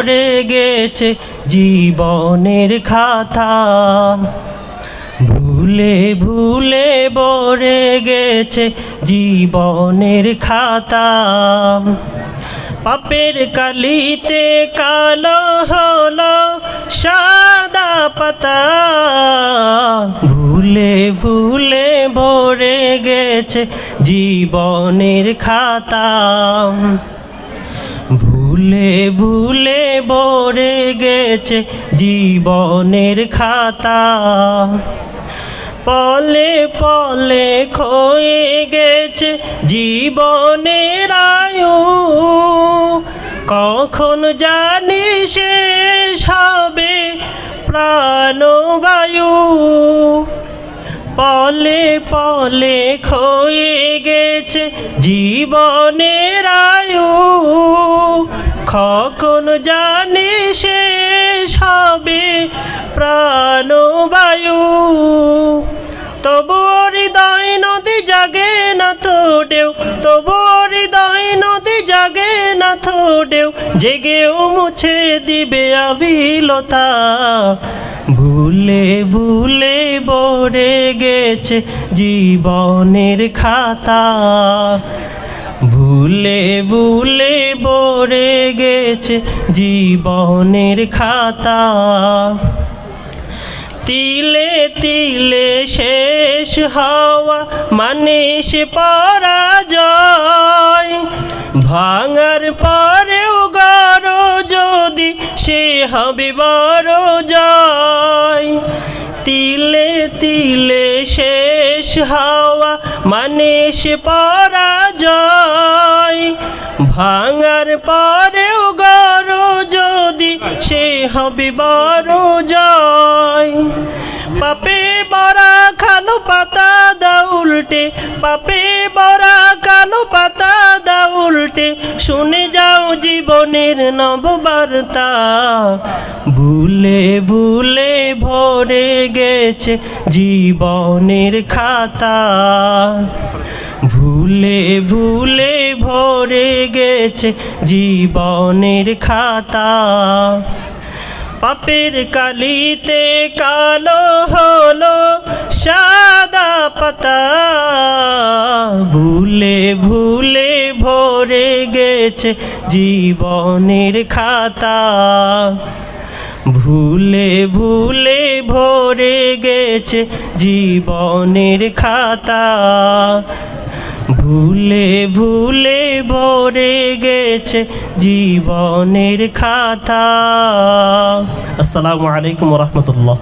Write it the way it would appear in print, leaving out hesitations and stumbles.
ভরে গেছে জীবনের খাতা, ভুলে ভুলে ভরে গেছে জীবনের খাতা। পাপের কালিতে কালো হলো সাদা পাতা, ভুলে ভুলে ভরে গেছে জীবনের খাতা, ভুলে ভুলে ভরে গেছে জীবনের খাতা। পলে পলে ক্ষয়ে গেছে জীবনের আয়ু, কখন জানি শেষ হবে প্রাণবায়ু। পলে পলে ক্ষয়ে গেছে জীবনের আয়ু, কখন জানি শেষ হবে প্রাণবায়ু। তবু হৃদয় নদী জাগে না তো ঢেউ, তবু হৃদয় নদী জাগে না তো ঢেউ, জেগেও মুছে দিবে আবিলতা। ভুলে ভুলে ভরে গেছে জীবনের খাতা, ভুলে ভুলে ভরে গেছে জীবনের খাতা। তিলে তিলে শেষ হওয়া মানে সে পরাজয়, ভাঙার পরেও গড় যদি সে হবে বড় জয়। তিলে তিলে শেষ হওয়া মানে সে পরাজয়, ভাঙার পরেও গড় যদি সে হবে বড় জয়। পাপে বড়া কালো পাতা দাও উল্টে, পাপে বড়া কালো পাতা দাও উল্টে, শুনে যাও জীবনের নববার্তা। ভুলে ভুলে ভরে গেছে জীবনের খাতা, ভুলে ভুলে ভরে গেছে জীবনের খাতা। পাপের কালিতে কালো হলো সাদা পাতা, ভুলে ভুলে ভরে গেছে জীবনের খাতা, ভুলে ভুলে ভরে গেছে জীবনের খাতা, ভুলে ভুলে ভরে গেছে জীবনের খাতা। আসসালামু আলাইকুম ওয়া রাহমাতুল্লাহ।